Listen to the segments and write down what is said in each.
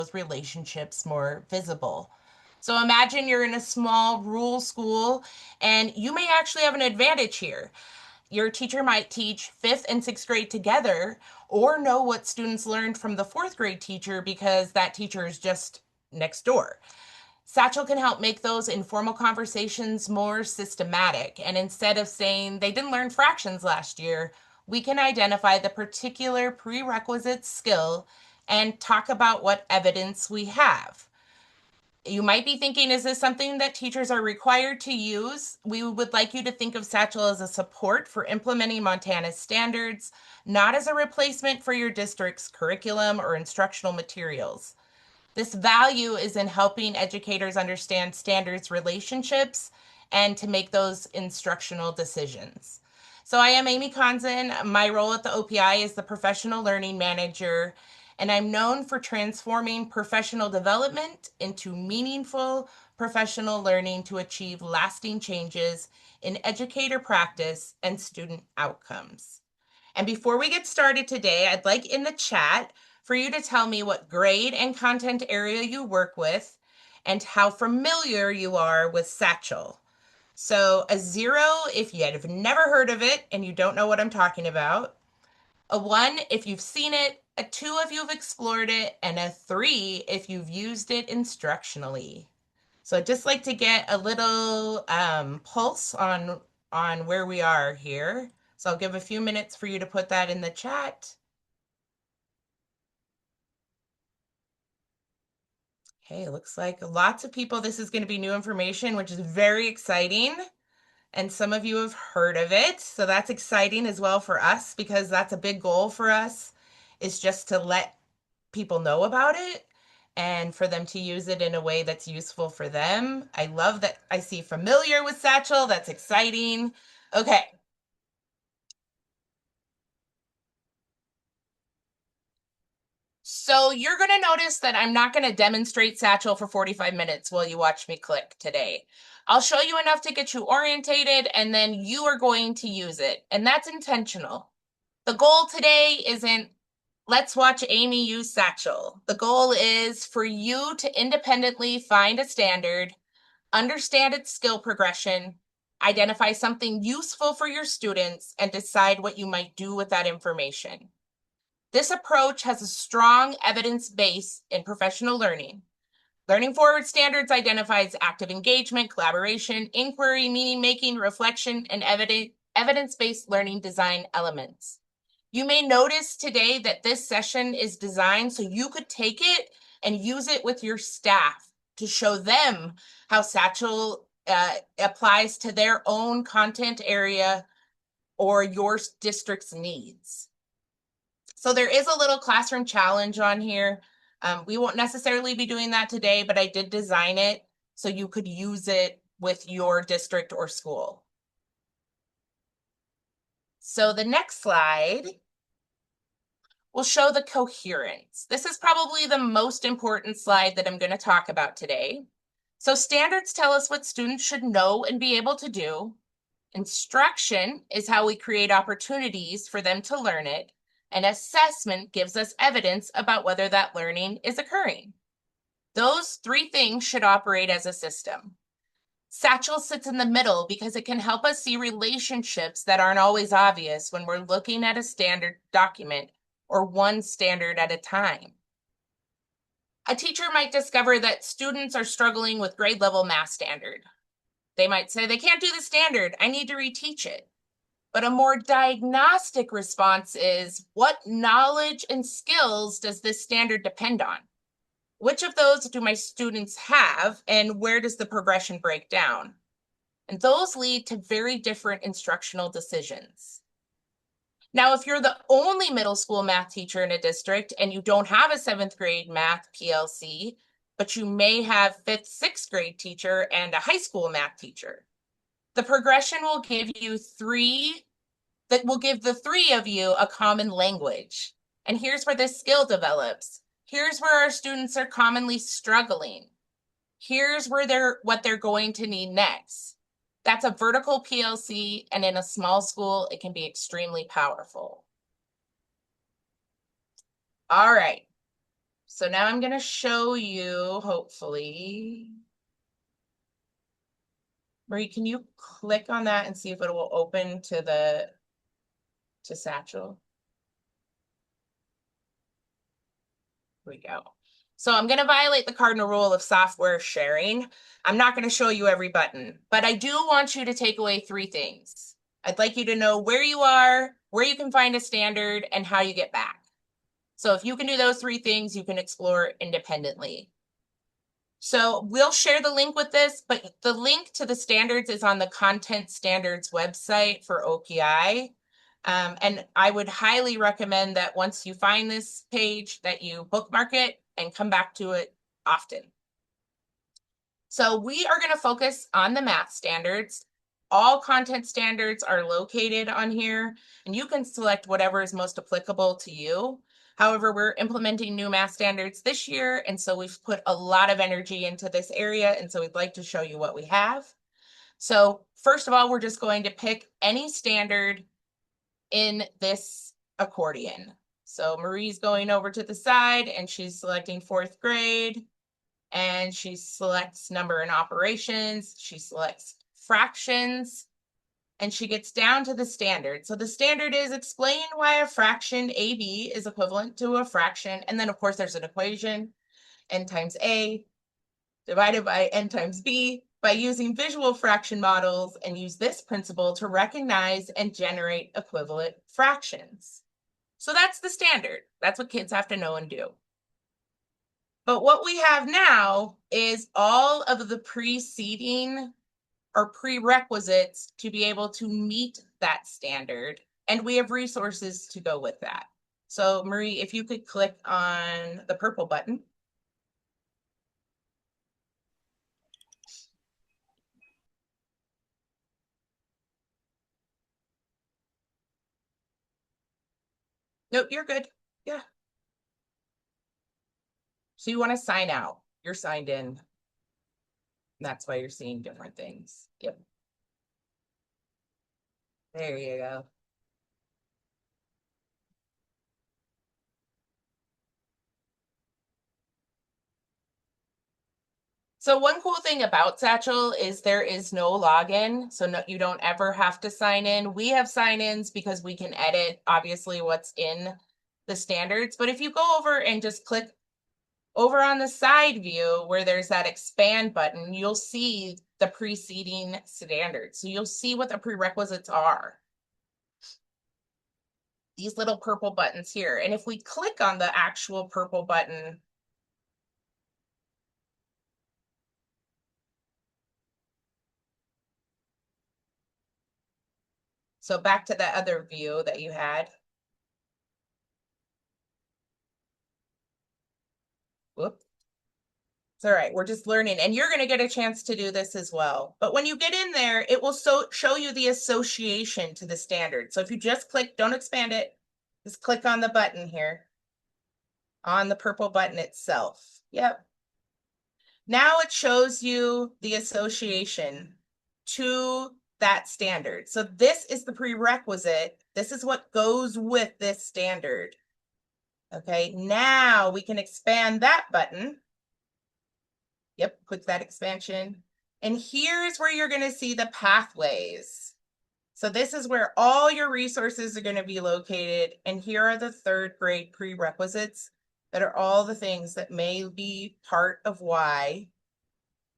those relationships more visible. So imagine you're in a small rural school and you may actually have an advantage here. Your teacher might teach fifth and sixth grade together or know what students learned from the fourth grade teacher because that teacher is just next door. Satchel can help make those informal conversations more systematic. And instead of saying they didn't learn fractions last year, we can identify the particular prerequisite skill and talk about what evidence we have. You might be thinking, is this something that teachers are required to use? We would like you to think of Satchel as a support for implementing Montana's standards, not as a replacement for your district's curriculum or instructional materials. This value is in helping educators understand standards relationships and to make those instructional decisions. So I am Amy Conzen. My role at the OPI is the Professional Learning Manager, and I'm known for transforming professional development into meaningful professional learning to achieve lasting changes in educator practice and student outcomes. And before we get started today, I'd like in the chat for you to tell me what grade and content area you work with and how familiar you are with Satchel. So a 0 if you have never heard of it and you don't know what I'm talking about, a 1 if you've seen it, a 2 if you've explored it, and a 3 if you've used it instructionally. So I'd just like to get a little pulse on where we are here. So I'll give a few minutes for you to put that in the chat. Okay, it looks like lots of people, this is going to be new information, which is very exciting. And some of you have heard of it. So that's exciting as well for us because that's a big goal for us is just to let people know about it and for them to use it in a way that's useful for them. I love that I see familiar with Satchel. That's exciting. Okay. So you're going to notice that I'm not going to demonstrate Satchel for 45 minutes while you watch me click today. I'll show you enough to get you orientated and then you are going to use it. And that's intentional. The goal today isn't let's watch Amy use Satchel. The goal is for you to independently find a standard, understand its skill progression, identify something useful for your students, and decide what you might do with that information. This approach has a strong evidence base in professional learning. Learning Forward Standards identifies active engagement, collaboration, inquiry, meaning making, reflection, and evidence-based learning design elements. You may notice today that this session is designed so you could take it and use it with your staff to show them how Satchel applies to their own content area or your district's needs. So there is a little classroom challenge on here. We won't necessarily be doing that today, but I did design it so you could use it with your district or school. So the next slide will show the coherence. This is probably the most important slide that I'm going to talk about today. So standards tell us what students should know and be able to do. Instruction is how we create opportunities for them to learn it. And assessment gives us evidence about whether that learning is occurring. Those three things should operate as a system. Satchel sits in the middle because it can help us see relationships that aren't always obvious when we're looking at a standard document or one standard at a time. A teacher might discover that students are struggling with grade level math standard. They might say, they can't do the standard, I need to reteach it. But a more diagnostic response is, what knowledge and skills does this standard depend on? Which of those do my students have, and where does the progression break down? And those lead to very different instructional decisions. Now, if you're the only middle school math teacher in a district and you don't have a 7th grade math PLC, but you may have 5th, 6th grade teacher and a high school math teacher, the progression will give you the three of you a common language. And here's where this skill develops. Here's where our students are commonly struggling. Here's where what they're going to need next. That's a vertical PLC, and in a small school, it can be extremely powerful. All right. So now I'm going to show you, hopefully. Marie, can you click on that and see if it will open to Satchel? Here we go. So I'm going to violate the cardinal rule of software sharing. I'm not going to show you every button, but I do want you to take away 3 things. I'd like you to know where you are, where you can find a standard, and how you get back. So if you can do those 3 things, you can explore independently. So we'll share the link with this, but the link to the standards is on the Content Standards website for OPI. And I would highly recommend that once you find this page that you bookmark it and come back to it often. So we are going to focus on the MAST standards. All content standards are located on here, and you can select whatever is most applicable to you. However, we're implementing new MAST standards this year, and so we've put a lot of energy into this area, and so we'd like to show you what we have. So first of all, we're just going to pick any standard in this accordion. So Marie's going over to the side, and she's selecting 4th grade. And she selects number and operations, she selects fractions, and she gets down to the standard. So the standard is explain why a fraction AB is equivalent to a fraction. And then of course there's an equation, n times A divided by n times B, by using visual fraction models, and use this principle to recognize and generate equivalent fractions. So that's the standard. That's what kids have to know and do. But what we have now is all of the preceding or prerequisites to be able to meet that standard. And we have resources to go with that. So Marie, if you could click on the purple button. Nope, you're good. Yeah. So you want to sign out. You're signed in. That's why you're seeing different things. Yep. There you go. So one cool thing about Satchel is there is no login. So no, you don't ever have to sign in. We have sign-ins because we can edit, obviously, what's in the standards. But if you go over and just click over on the side view where there's that expand button, you'll see the preceding standards. So you'll see what the prerequisites are. These little purple buttons here. And if we click on the actual purple button, so back to that other view that you had. Whoop. It's all right. We're just learning, and you're going to get a chance to do this as well. But when you get in there, it will show you the association to the standard. So if you just click, don't expand it, just click on the button here, on the purple button itself. Yep. Now it shows you the association to that standard. So this is the prerequisite. This is what goes with this standard. Okay, now we can expand that button. Yep, click that expansion. And here's where you're going to see the pathways. So this is where all your resources are going to be located. And here are the 3rd grade prerequisites that are all the things that may be part of why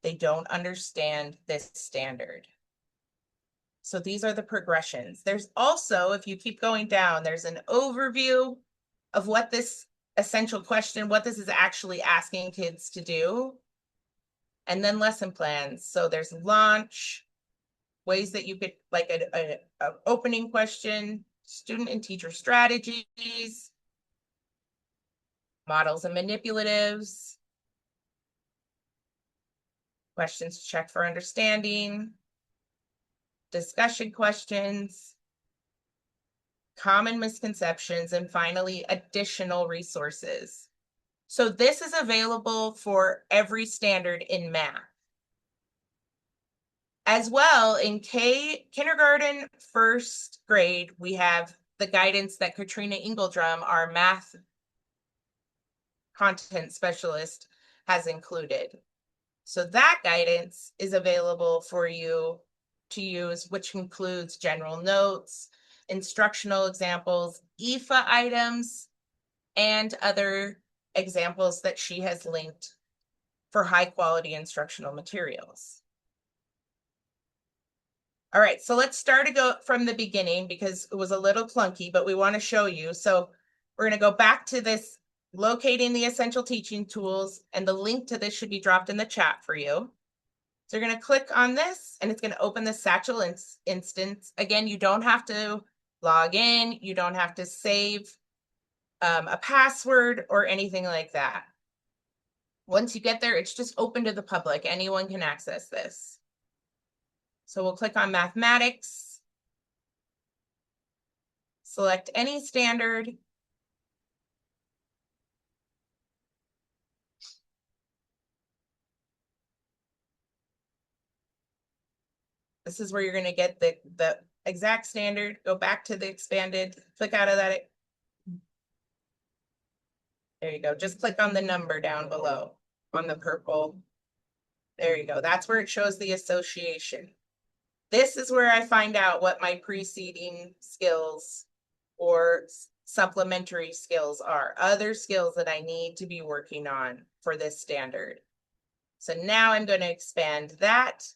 they don't understand this standard. So these are the progressions. There's also, if you keep going down, there's an overview of what this essential question, what this is actually asking kids to do. And then lesson plans. So there's launch, ways that you could, like a opening question, student and teacher strategies, models and manipulatives, questions to check for understanding, discussion questions, common misconceptions, and finally, additional resources. So this is available for every standard in math. As well, in kindergarten, 1st grade, we have the guidance that Katrina Ingledrum, our math content specialist has included. So that guidance is available for you to use, which includes general notes, instructional examples, IFA items, and other examples that she has linked for high quality instructional materials. All right, so let's start to go from the beginning because it was a little clunky, but we want to show you. So we're going to go back to this locating the essential teaching tools, and the link to this should be dropped in the chat for you. So you're going to click on this and it's going to open the Satchel instance. Again, you don't have to log in. You don't have to save a password or anything like that. Once you get there, it's just open to the public. Anyone can access this. So we'll click on mathematics, select any standard. This is where you're going to get the exact standard. Go back to the expanded, click out of that. There you go. Just click on the number down below on the purple. There you go. That's where it shows the association. This is where I find out what my preceding skills or supplementary skills are, other skills that I need to be working on for this standard. So now I'm going to expand that.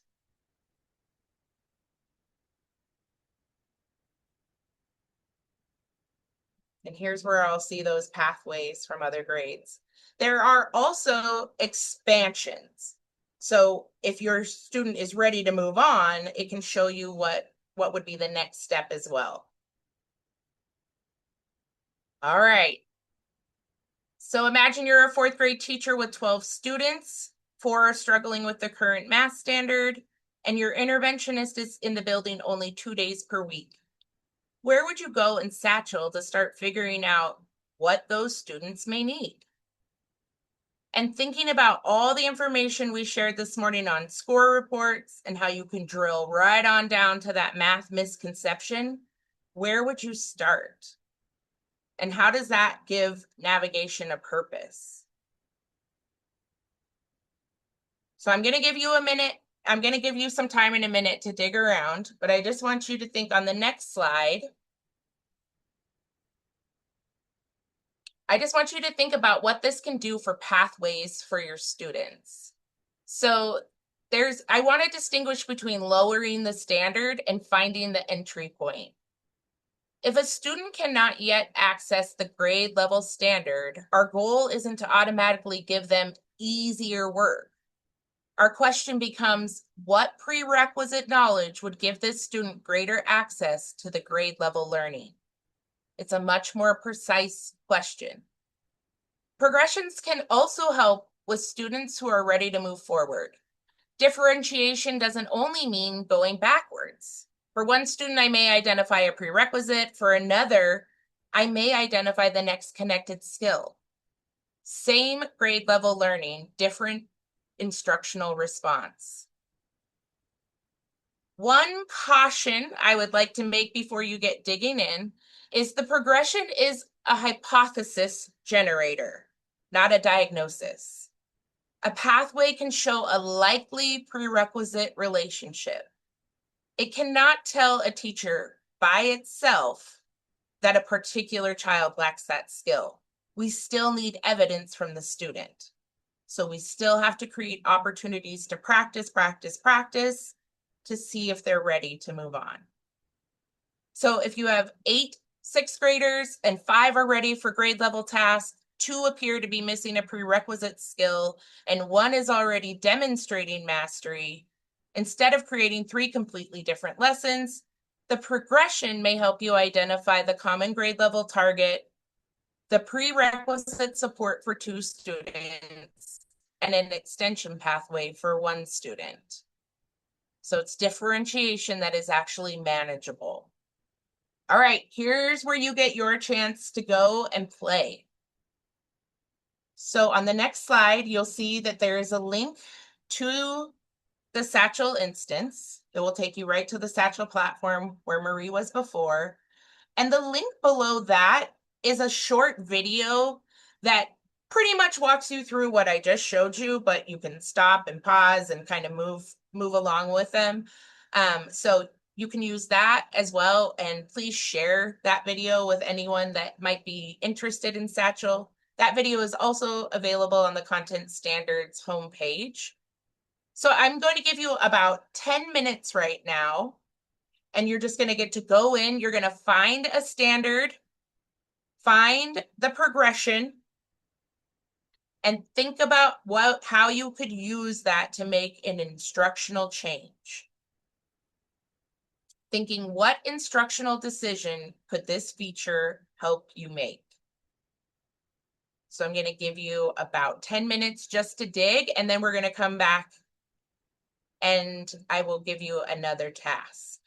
And here's where I'll see those pathways from other grades. There are also expansions. So if your student is ready to move on, it can show you what would be the next step as well. All right. So imagine you're a fourth grade teacher with 12 students. 4 are struggling with the current MAST standard, and your interventionist is in the building only 2 days per week. Where would you go in Satchel to start figuring out what those students may need? And thinking about all the information we shared this morning on score reports and how you can drill right on down to that math misconception, where would you start? And how does that give navigation a purpose? So I'm going to give you a minute. I'm going to give you some time in a minute to dig around, but I just want you to think on the next slide. I just want you to think about what this can do for pathways for your students. So I want to distinguish between lowering the standard and finding the entry point. If a student cannot yet access the grade level standard, our goal isn't to automatically give them easier work. Our question becomes, what prerequisite knowledge would give this student greater access to the grade level learning? It's a much more precise question. Progressions can also help with students who are ready to move forward. Differentiation doesn't only mean going backwards. For one student, I may identify a prerequisite. For another, I may identify the next connected skill. Same grade level learning, different instructional response. One caution I would like to make before you get digging in is the progression is a hypothesis generator, not a diagnosis. A pathway can show a likely prerequisite relationship. It cannot tell a teacher by itself that a particular child lacks that skill. We still need evidence from the student. So we still have to create opportunities to practice to see if they're ready to move on. So if you have 8 6th graders and 5 are ready for grade level tasks, 2 appear to be missing a prerequisite skill, and 1 is already demonstrating mastery, instead of creating 3 completely different lessons, the progression may help you identify the common grade level target, the prerequisite support for 2 students, and an extension pathway for 1 student. So it's differentiation that is actually manageable. All right, here's where you get your chance to go and play. So on the next slide, you'll see that there is a link to the Satchel instance. It will take you right to the Satchel platform where Marie was before. And the link below that is a short video that pretty much walks you through what I just showed you, but you can stop and pause and kind of move along with them. So you can use that as well. And please share that video with anyone that might be interested in Satchel. That video is also available on the Content Standards homepage. So I'm going to give you about 10 minutes right now, and you're just going to get to go in. You're going to find a standard, find the progression, and think about how you could use that to make an instructional change. Thinking, what instructional decision could this feature help you make? So I'm going to give you about 10 minutes just to dig, and then we're going to come back and I will give you another task.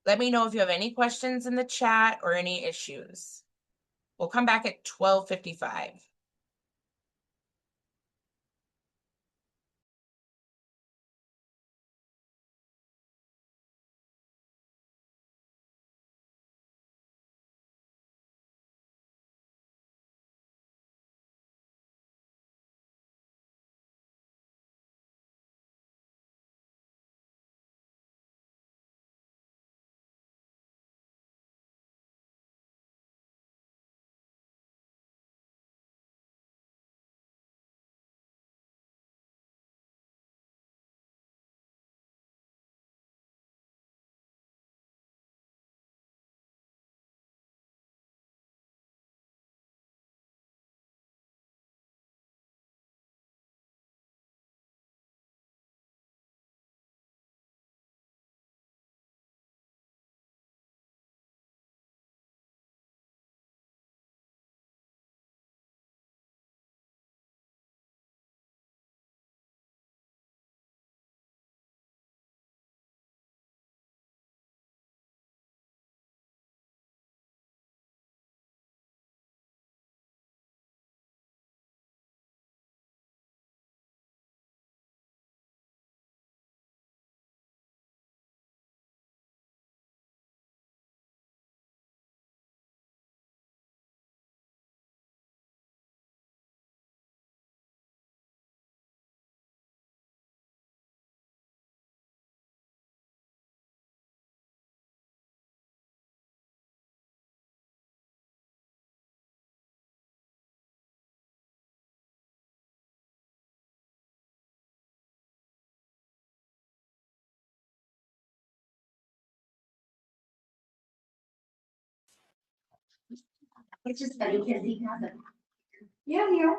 Let me know if you have any questions in the chat or any issues. We'll come back at 12:55.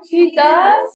He does?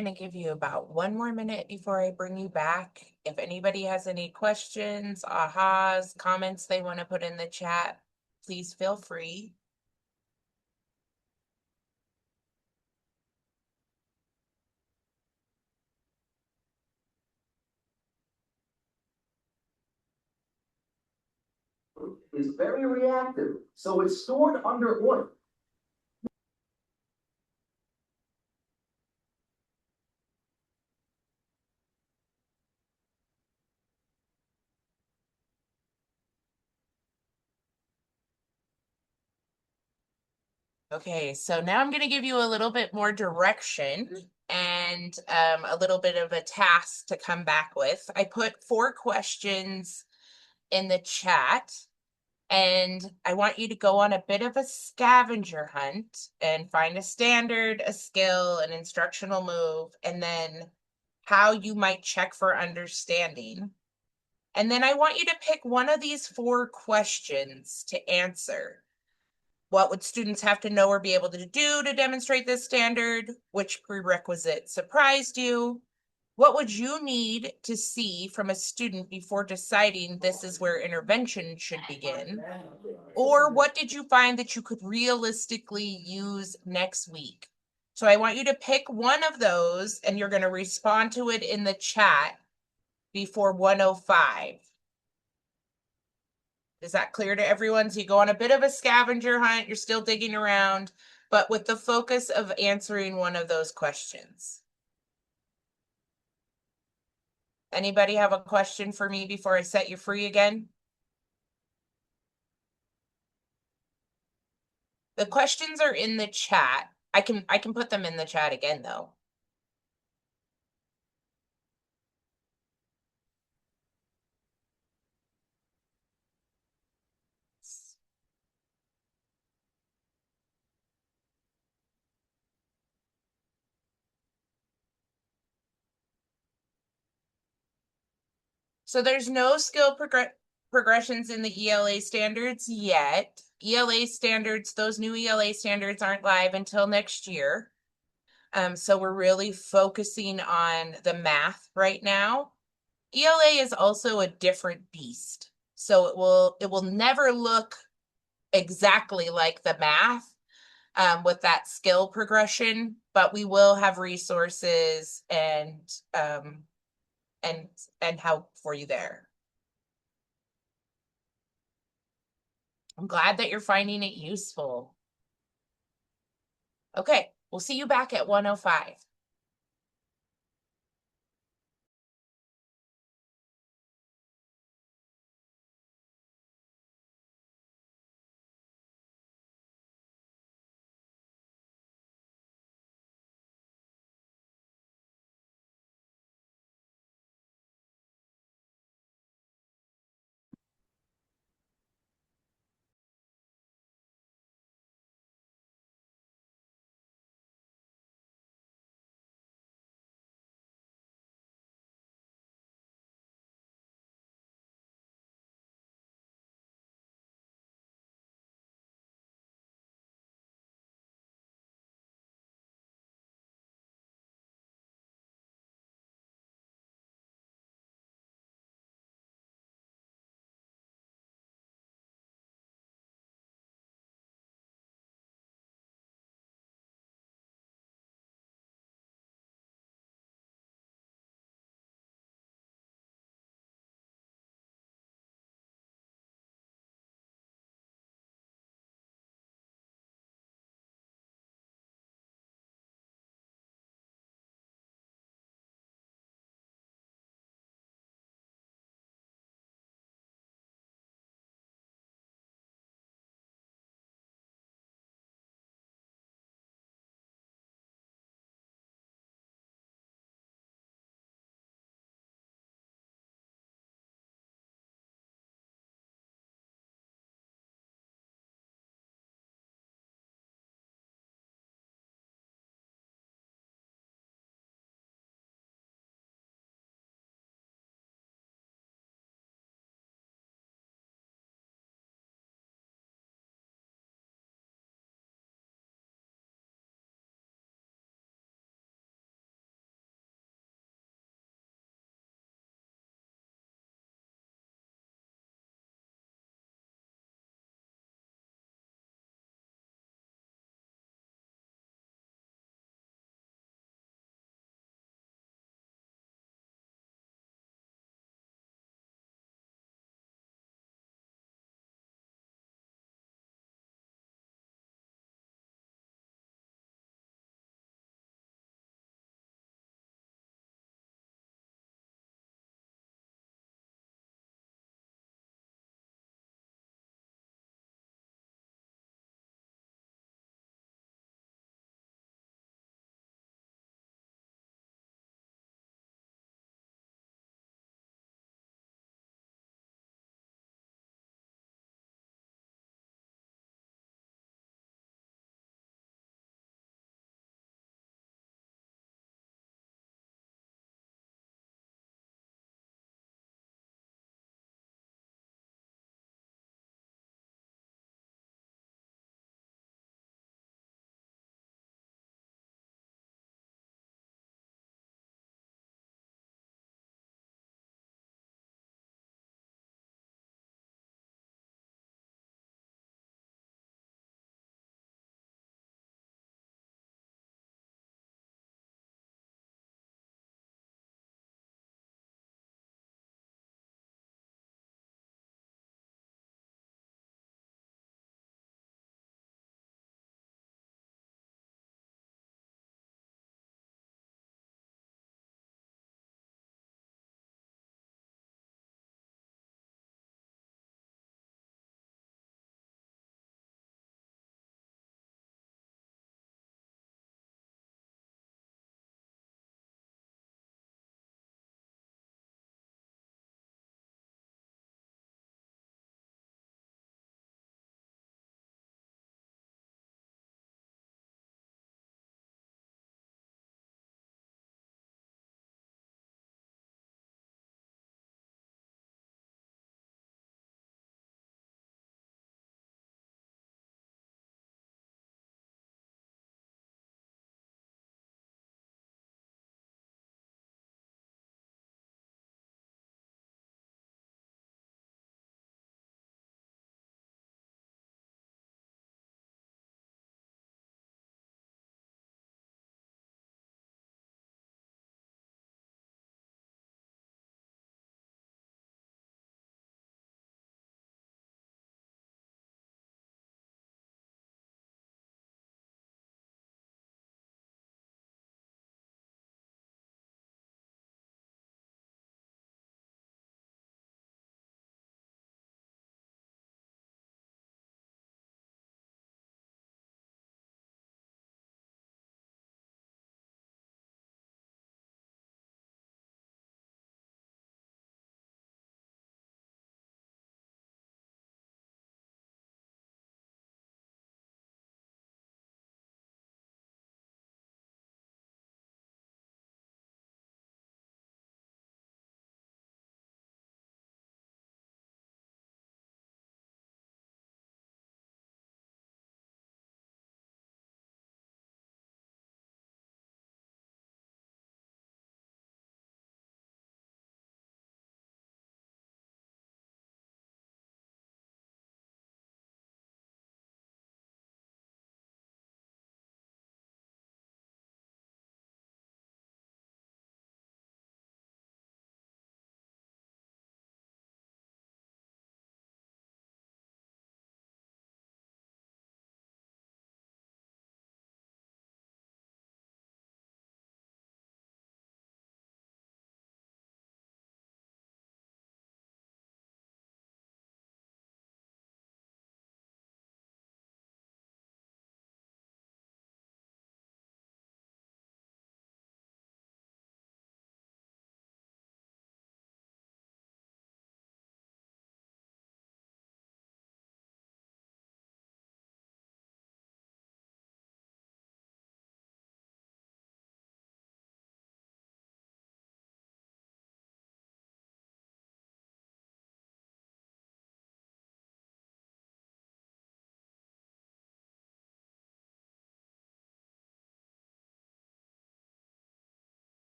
Going to give you about 1 more minute before I bring you back. If anybody has any questions, ahas, comments they want to put in the chat, please feel free. Is very reactive, so it's stored under oil. Okay, so now I'm going to give you a little bit more direction and a little bit of a task to come back with. I put 4 questions in the chat, and I want you to go on a bit of a scavenger hunt and find a standard, a skill, an instructional move, and then how you might check for understanding. And then I want you to pick one of these 4 questions to answer. What would students have to know or be able to do to demonstrate this standard? Which prerequisite surprised you? What would you need to see from a student before deciding this is where intervention should begin? Or what did you find that you could realistically use next week? So I want you to pick one of those and you're going to respond to it in the chat before 1:05. Is that clear to everyone? So you go on a bit of a scavenger hunt, you're still digging around, but with the focus of answering one of those questions. Anybody have a question for me before I set you free again? The questions are in the chat. I can put them in the chat again though. So there's no skill progressions in the ELA standards yet. ELA standards, those new ELA standards aren't live until next year. So we're really focusing on the math right now. ELA is also a different beast. So it will never look exactly like the math with that skill progression, but we will have resources and and help for you there. I'm glad that you're finding it useful. Okay, we'll see you back at 1:05.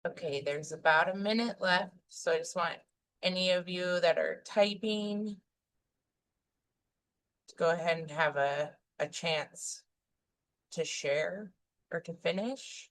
Okay, there's about a minute left, so I just want any of you that are typing to go ahead and have a chance to share or to finish.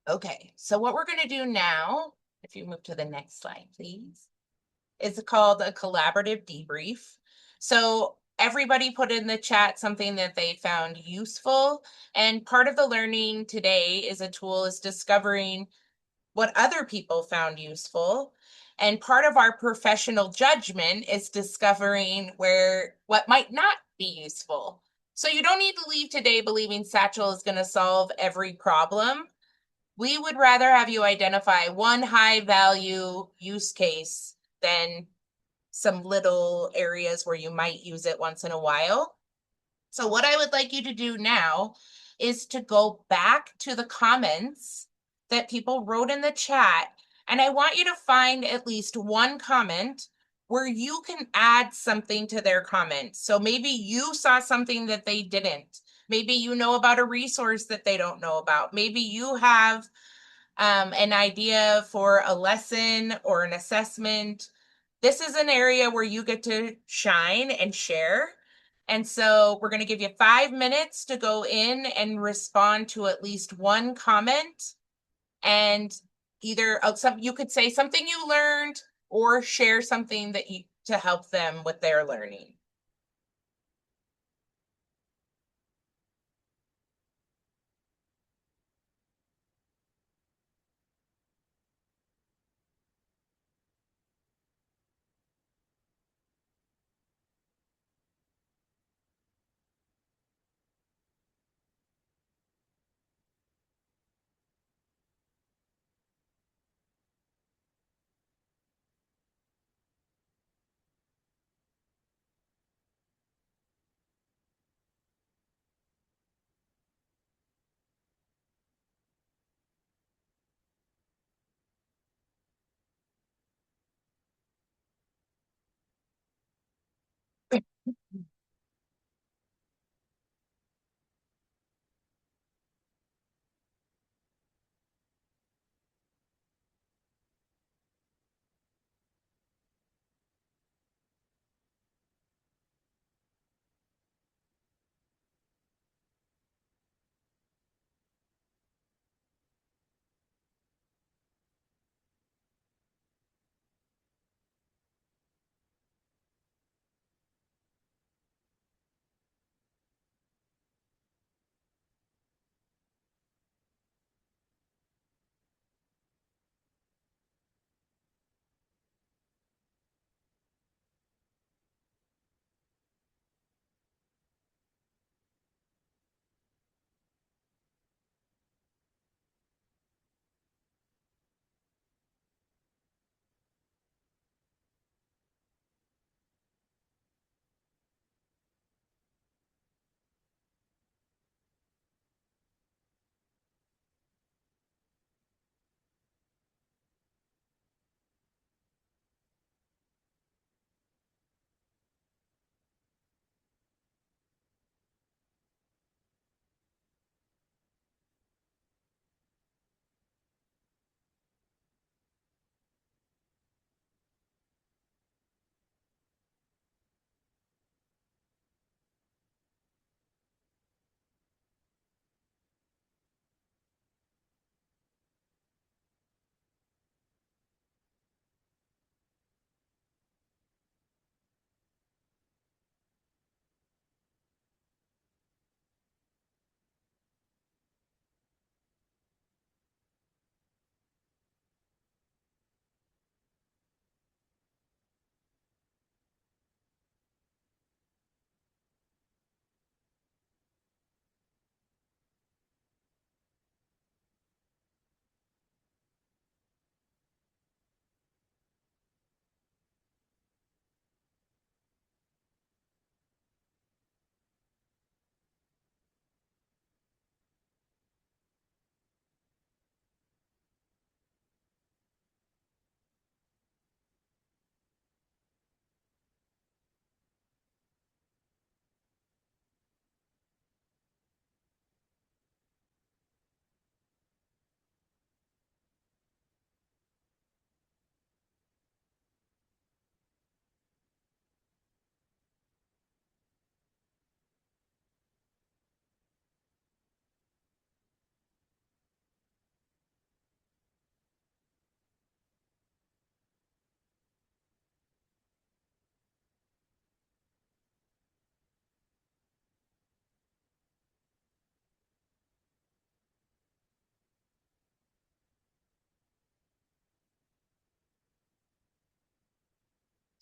Okay, so what we're going to do now, if you move to the next slide, please, is called a collaborative debrief. So everybody put in the chat something that they found useful. And part of the learning today is a tool is discovering what other people found useful. And part of our professional judgment is discovering what might not be useful. So you don't need to leave today believing Satchel is going to solve every problem. We would rather have you identify one high value use case than some little areas where you might use it once in a while. So what I would like you to do now is to go back to the comments that people wrote in the chat, and I want you to find at least one comment where you can add something to their comment. So maybe you saw something that they didn't. Maybe you know about a resource that they don't know about. Maybe you have an idea for a lesson or an assessment. This is an area where you get to shine and share. And so we're going to give you 5 minutes to go in and respond to at least one comment. And either you could say something you learned or share something that you to help them with their learning.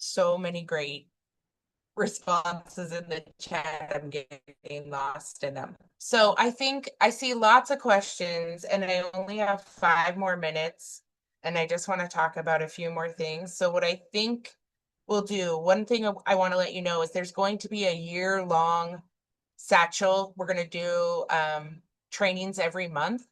so many great responses in the chat. I'm getting lost in them. So I think I see lots of questions, and I only have 5 more minutes, and I just want to talk about a few more things. So what I think we'll do, one thing I want to let you know is there's going to be a year-long Satchel. We're going to do trainings every month.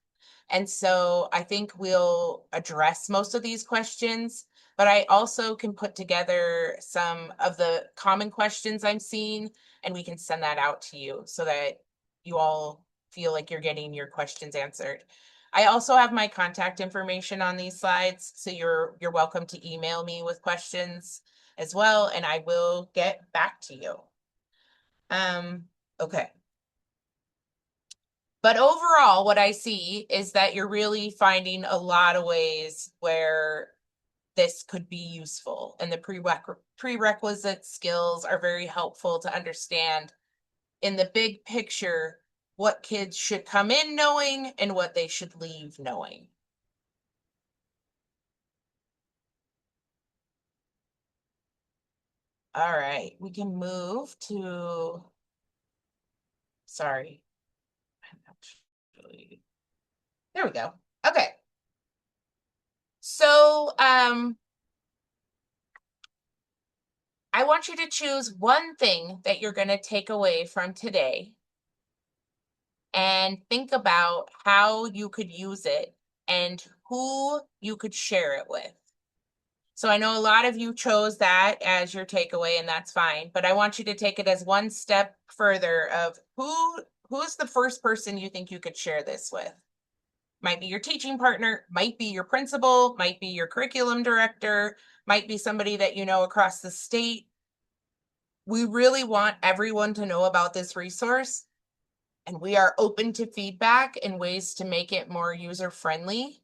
And so I think we'll address most of these questions, but I also can put together some of the common questions I'm seeing, and we can send that out to you so that you all feel like you're getting your questions answered. I also have my contact information on these slides, so you're welcome to email me with questions as well, and I will get back to you. Okay. But overall, what I see is that you're really finding a lot of ways where this could be useful, and the prerequisite skills are very helpful to understand in the big picture what kids should come in knowing and what they should leave knowing. All right, we can move to, sorry, actually, there we go. Okay. So, I want you to choose one thing that you're going to take away from today and think about how you could use it and who you could share it with. So I know a lot of you chose that as your takeaway, and that's fine, but I want you to take it as one step further of who's the first person you think you could share this with. Might be your teaching partner, might be your principal, might be your curriculum director, might be somebody that you know across the state. We really want everyone to know about this resource, and we are open to feedback and ways to make it more user-friendly.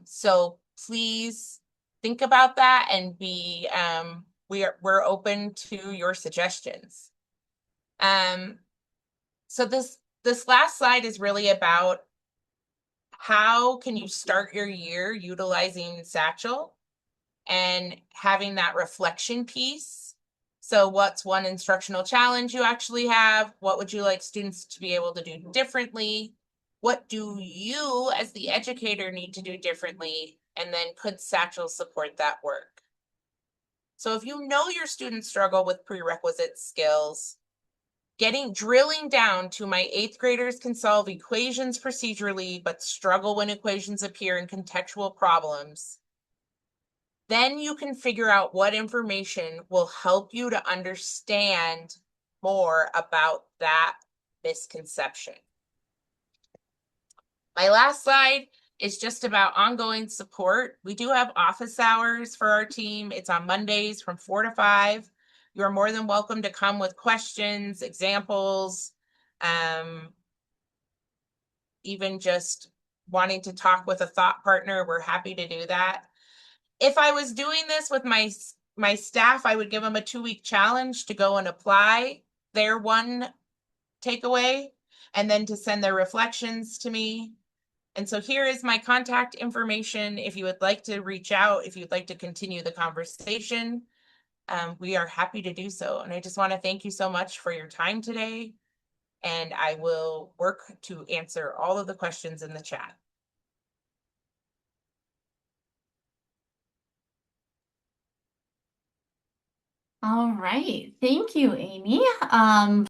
So please think about that and we're open to your suggestions. So this last slide is really about how can you start your year utilizing Satchel and having that reflection piece. So what's one instructional challenge you actually have? What would you like students to be able to do differently? What do you as the educator need to do differently? And then could Satchel support that work? So if you know your students struggle with prerequisite skills, drilling down to my 8th graders can solve equations procedurally, but struggle when equations appear in contextual problems, then you can figure out what information will help you to understand more about that misconception. My last slide is just about ongoing support. We do have office hours for our team. It's on Mondays from 4 to 5. You are more than welcome to come with questions, examples, even just wanting to talk with a thought partner. We're happy to do that. If I was doing this with my staff, I would give them a 2-week challenge to go and apply their one takeaway and then to send their reflections to me. And so here is my contact information. If you would like to reach out, if you'd like to continue the conversation, we are happy to do so. And I just want to thank you so much for your time today. And I will work to answer all of the questions in the chat. All right. Thank you, Amy.